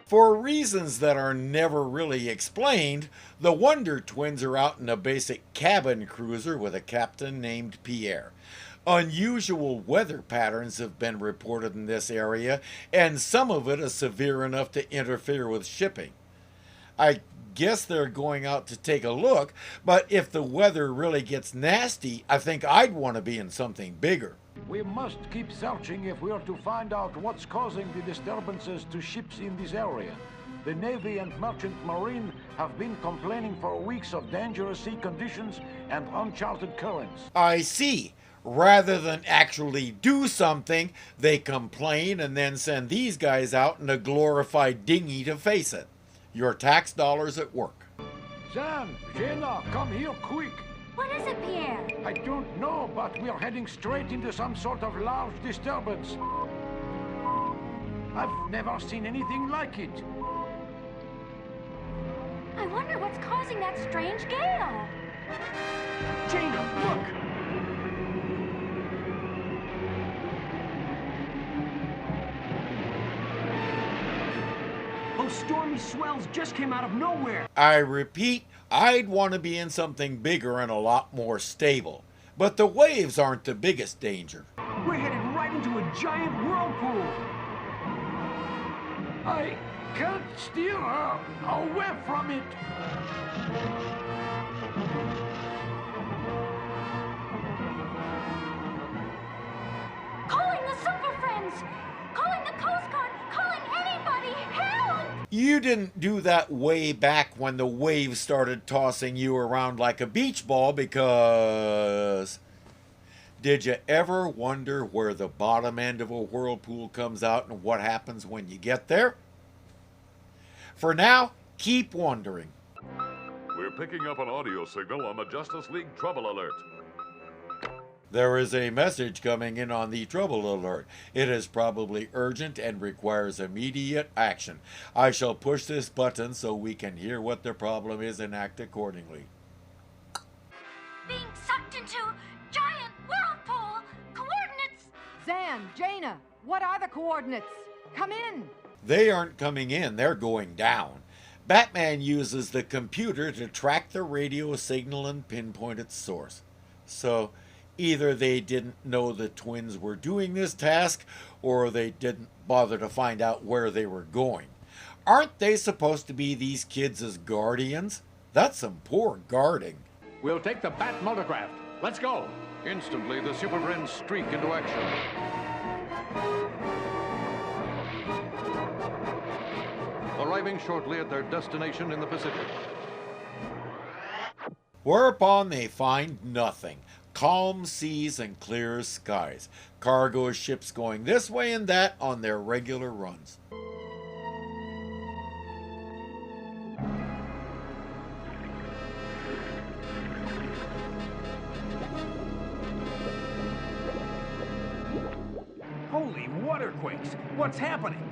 For reasons that are never really explained, the Wonder Twins are out in a basic cabin cruiser with a captain named Pierre. Unusual weather patterns have been reported in this area, and some of it is severe enough to interfere with shipping. I guess they're going out to take a look, but if the weather really gets nasty, I think I'd want to be in something bigger. We must keep searching if we are to find out what's causing the disturbances to ships in this area. The Navy and Merchant Marine have been complaining for weeks of dangerous sea conditions and uncharted currents. I see. Rather than actually do something, they complain and then send these guys out in a glorified dinghy to face it. Your tax dollars at work. Zan, Jenna, come here quick. What is it, Pierre? I don't know, but we're heading straight into some sort of large disturbance. I've never seen anything like it. I wonder what's causing that strange gale. Jaina, look! Those stormy swells just came out of nowhere. I repeat, I'd want to be in something bigger and a lot more stable. But the waves aren't the biggest danger. We're headed right into a giant whirlpool. I can't steer her away from it. Calling the Super Friends! Calling the Coast Guard! Calling anybody! Help! You didn't do that way back when the waves started tossing you around like a beach ball because... Did you ever wonder where the bottom end of a whirlpool comes out and what happens when you get there? For now, keep wondering. We're picking up an audio signal on the Justice League Trouble Alert. There is a message coming in on the trouble alert. It is probably urgent and requires immediate action. I shall push this button so we can hear what the problem is and act accordingly. Being sucked into giant whirlpool! Coordinates! Zan, Jaina, what are the coordinates? Come in! They aren't coming in, they're going down. Batman uses the computer to track the radio signal and pinpoint its source. So, either they didn't know the twins were doing this task, or they didn't bother to find out where they were going. Aren't they supposed to be these kids as guardians? That's some poor guarding. We'll take the Bat Multicraft. Let's go. Instantly, the Super Friends streak into action. Arriving shortly at their destination in the Pacific. Whereupon they find nothing. Calm seas and clear skies. Cargo ships going this way and that on their regular runs. Holy waterquakes! What's happening?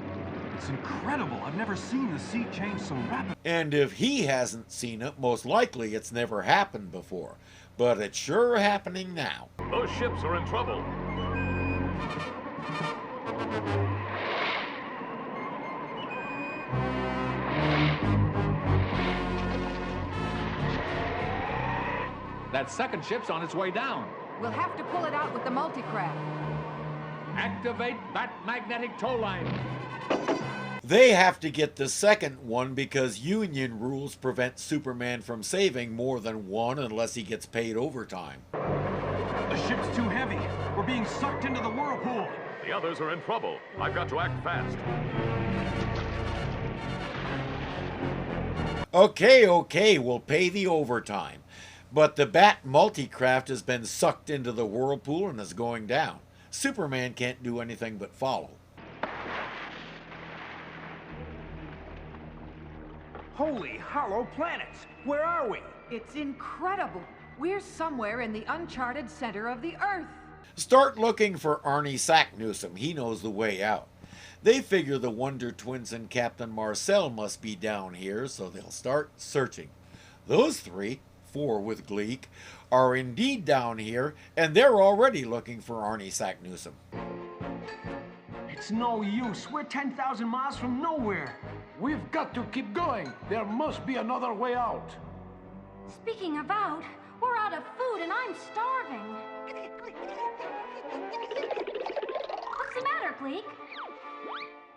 It's incredible. I've never seen the sea change so rapidly. And if he hasn't seen it, most likely it's never happened before. But it's sure happening now. Those ships are in trouble. That second ship's on its way down. We'll have to pull it out with the multicraft. Activate that magnetic tow line. They have to get the second one because union rules prevent Superman from saving more than one unless he gets paid overtime. The ship's too heavy. We're being sucked into the whirlpool. The others are in trouble. I've got to act fast. Okay, we'll pay the overtime. But the Bat Multicraft has been sucked into the whirlpool and is going down. Superman can't do anything but follow. Holy hollow planets! Where are we? It's incredible. We're somewhere in the uncharted center of the Earth. Start looking for Arnie Sack Newsom. He knows the way out. They figure the Wonder Twins and Captain Marcel must be down here, so they'll start searching. Those three, 4 with Gleek, are indeed down here, and they're already looking for Arnie Sack Newsom. It's no use. We're 10,000 miles from nowhere. We've got to keep going. There must be another way out. Speaking of out, we're out of food and I'm starving. What's the matter, Gleek?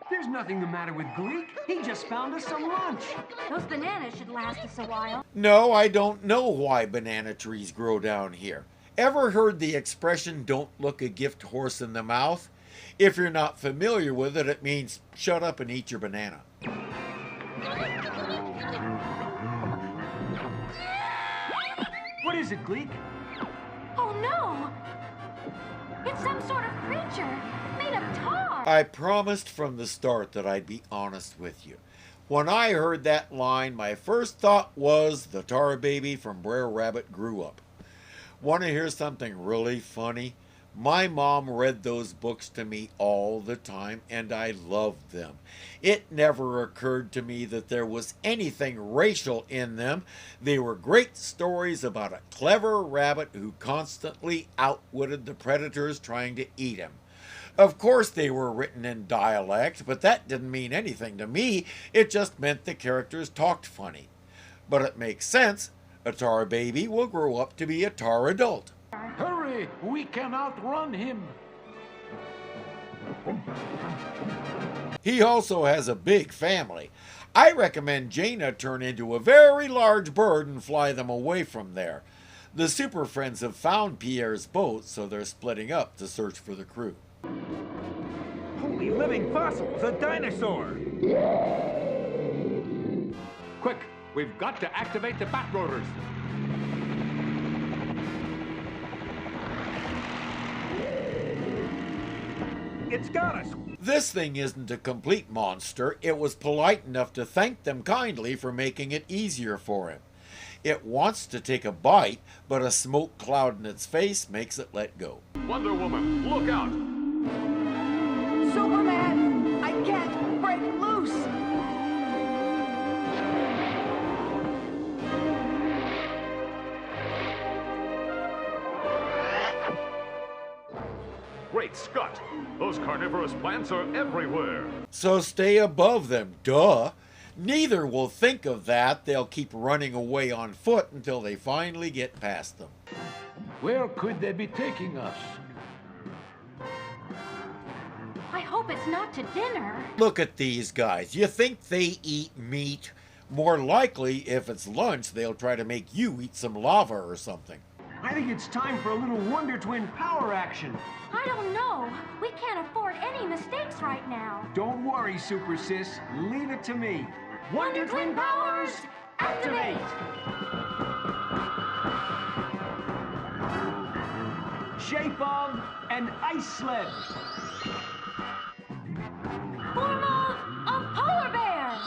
There's nothing the matter with Gleek. He just found us some lunch. Those bananas should last us a while. No, I don't know why banana trees grow down here. Ever heard the expression, don't look a gift horse in the mouth? If you're not familiar with it, it means shut up and eat your banana. What is it, Gleek? Oh no! It's some sort of creature made of tar. I promised from the start that I'd be honest with you. When I heard that line, my first thought was the tar baby from Brer Rabbit grew up. Want to hear something really funny? My mom read those books to me all the time, and I loved them. It never occurred to me that there was anything racial in them. They were great stories about a clever rabbit who constantly outwitted the predators trying to eat him. Of course they were written in dialect, but that didn't mean anything to me. It just meant the characters talked funny. But it makes sense. A tar baby will grow up to be a tar adult. Hurry! We can outrun him. He also has a big family. I recommend Jaina turn into a very large bird and fly them away from there. The Super Friends have found Pierre's boat, so they're splitting up to search for the crew. Holy living fossils, a dinosaur! Quick, we've got to activate the bat rotors. It's got us. This thing isn't a complete monster. It was polite enough to thank them kindly for making it easier for him. It wants to take a bite, but a smoke cloud in its face makes it let go. Wonder Woman, look out! Superman! I can't break loose! Great Scott! Those carnivorous plants are everywhere! So stay above them, duh. Neither will think of that. They'll keep running away on foot until they finally get past them. Where could they be taking us? I hope it's not to dinner. Look at these guys. You think they eat meat? More likely, if it's lunch, they'll try to make you eat some lava or something. I think it's time for a little Wonder Twin power action. I don't know. We can't afford any mistakes right now. Don't worry, Super Sis. Leave it to me. Wonder Twin powers, activate! Shape of an ice sled. Form of a polar bear!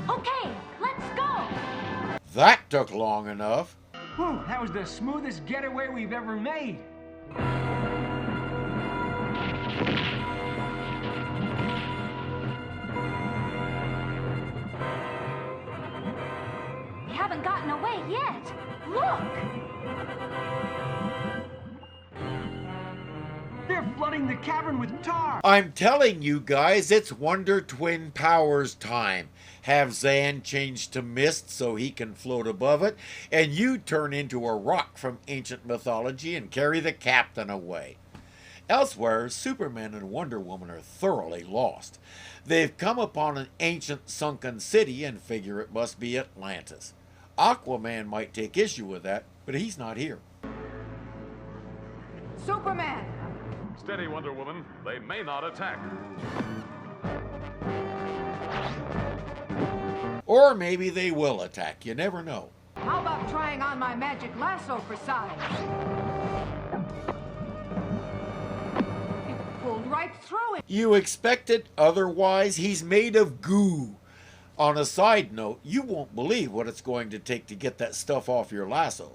Okay, let's go! That took long enough. Whew, that was the smoothest getaway we've ever made. We haven't gotten away yet. Look! They're flooding the cavern with tar. I'm telling you guys, it's Wonder Twin Powers time. Have Zan change to mist so he can float above it, and you turn into a rock from ancient mythology and carry the captain away. Elsewhere, Superman and Wonder Woman are thoroughly lost. They've come upon an ancient sunken city and figure it must be Atlantis. Aquaman might take issue with that, but he's not here. Superman! Steady, Wonder Woman. They may not attack. Or maybe they will attack, you never know. How about trying on my magic lasso for size? It pulled right through it. You expect it otherwise? He's made of goo. On a side note, you won't believe what it's going to take to get that stuff off your lasso.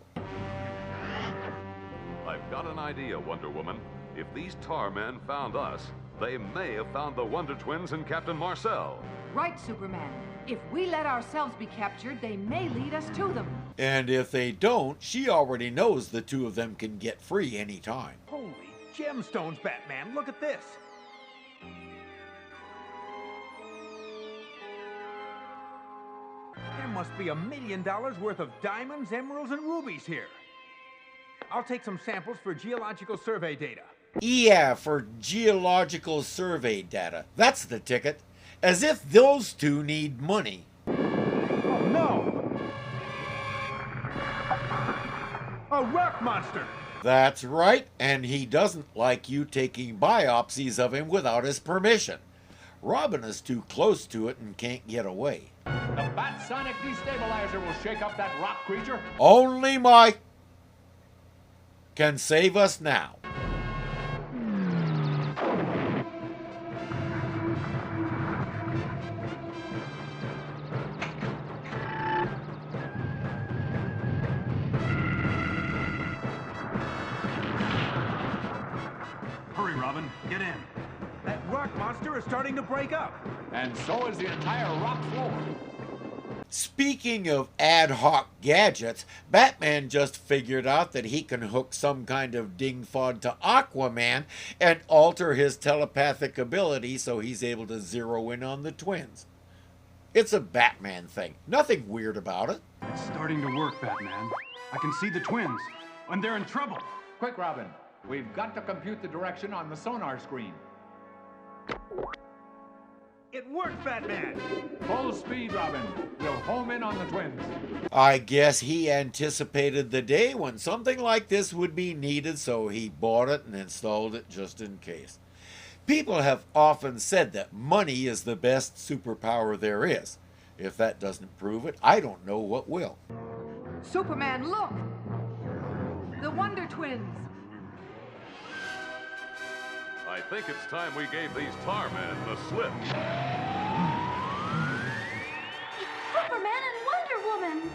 I've got an idea, Wonder Woman. If these tar men found us, they may have found the Wonder Twins and Captain Marcel. Right, Superman. If we let ourselves be captured, they may lead us to them. And if they don't, she already knows the two of them can get free anytime. Holy gemstones, Batman, look at this. There must be $1 million worth of diamonds, emeralds, and rubies here. I'll take some samples for geological survey data. Yeah, for geological survey data. That's the ticket. As if those two need money. Oh no! A rock monster! That's right, and he doesn't like you taking biopsies of him without his permission. Robin is too close to it and can't get away. The Bat Sonic Destabilizer will shake up that rock creature. Only Mike can save us now. Hurry, Robin. Get in. That rock monster is starting to break up. And so is the entire rock floor. Speaking of ad hoc gadgets, Batman just figured out that he can hook some kind of ding-fod to Aquaman and alter his telepathic ability so he's able to zero in on the twins. It's a Batman thing. Nothing weird about it. It's starting to work, Batman. I can see the twins, and they're in trouble. Quick, Robin. We've got to compute the direction on the sonar screen. It worked, Batman! Full speed, Robin. We'll home in on the twins. I guess he anticipated the day when something like this would be needed, so he bought it and installed it just in case. People have often said that money is the best superpower there is. If that doesn't prove it, I don't know what will. Superman, look! The Wonder Twins! I think it's time we gave these tar men the slip. Superman and Wonder Woman!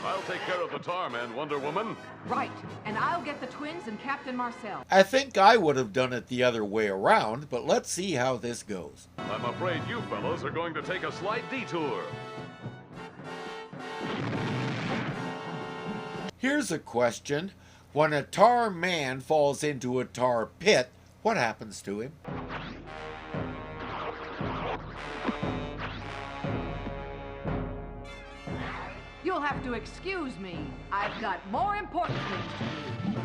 I'll take care of the tar men, Wonder Woman. Right, and I'll get the twins and Captain Marcel. I think I would have done it the other way around, but let's see how this goes. I'm afraid you fellows are going to take a slight detour. Here's a question. When a tar man falls into a tar pit, what happens to him? You'll have to excuse me. I've got more important things to do.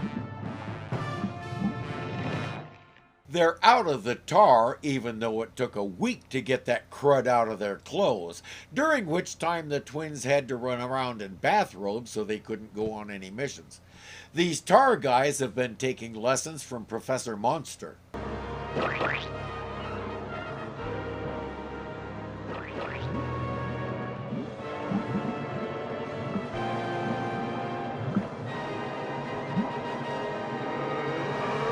They're out of the tar, even though it took a week to get that crud out of their clothes, during which time the twins had to run around in bathrobes so they couldn't go on any missions. These tar guys have been taking lessons from Professor Monster.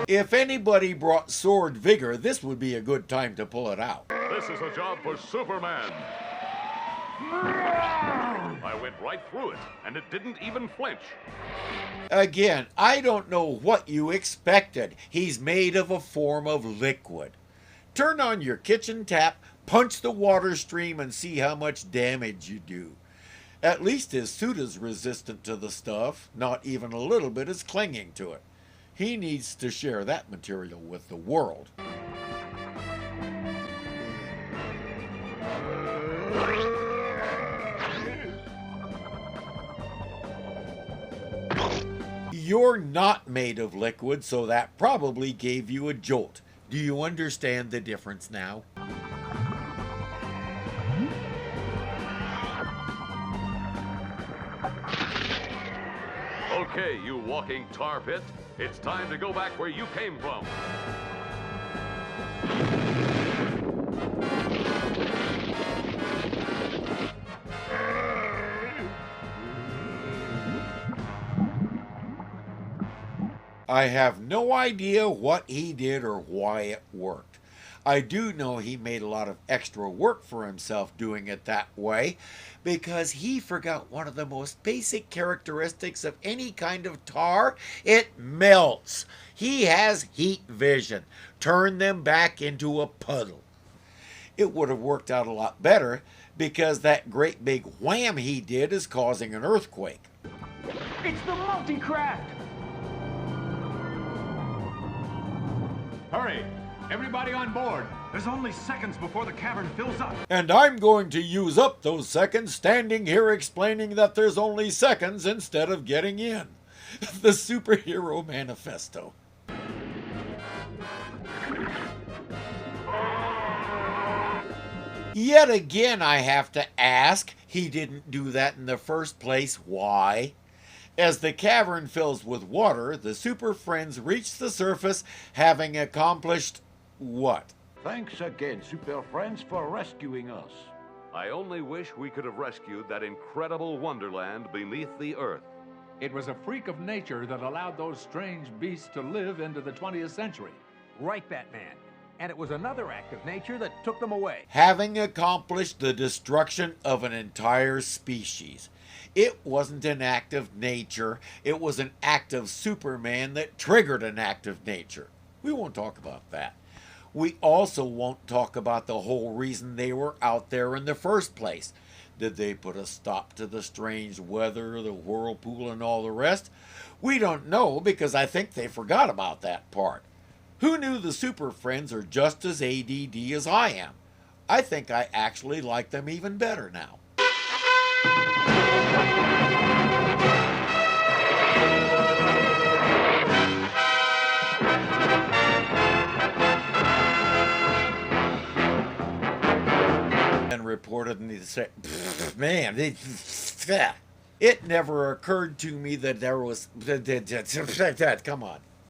If anybody brought sword vigor, this would be a good time to pull it out. This is a job for Superman. I went right through it, and it didn't even flinch. Again, I don't know what you expected. He's made of a form of liquid. Turn on your kitchen tap, punch the water stream, and see how much damage you do. At least his suit is resistant to the stuff. Not even a little bit is clinging to it. He needs to share that material with the world. You're not made of liquid, so that probably gave you a jolt. Do you understand the difference now? Okay, you walking tar pit, it's time to go back where you came from. I have no idea what he did or why it worked. I do know he made a lot of extra work for himself doing it that way, because he forgot one of the most basic characteristics of any kind of tar. It melts. He has heat vision. Turn them back into a puddle. It would have worked out a lot better, because that great big wham he did is causing an earthquake. It's the multi-craft! Hurry! Everybody on board. There's only seconds before the cavern fills up. And I'm going to use up those seconds standing here explaining that there's only seconds instead of getting in. The Superhero Manifesto. Yet again, I have to ask, he didn't do that in the first place. Why? As the cavern fills with water, the Super Friends reach the surface, having accomplished what? Thanks again, Super Friends, for rescuing us. I only wish we could have rescued that incredible wonderland beneath the earth. It was a freak of nature that allowed those strange beasts to live into the 20th century. Right, Batman. And it was another act of nature that took them away. Having accomplished the destruction of an entire species. It wasn't an act of nature, it was an act of Superman that triggered an act of nature. We won't talk about that. We also won't talk about the whole reason they were out there in the first place. Did they put a stop to the strange weather, the whirlpool, and all the rest? We don't know because I think they forgot about that part. Who knew the Super Friends are just as ADD as I am? I think I actually like them even better now. And reported in the man, it never occurred to me that there was come on.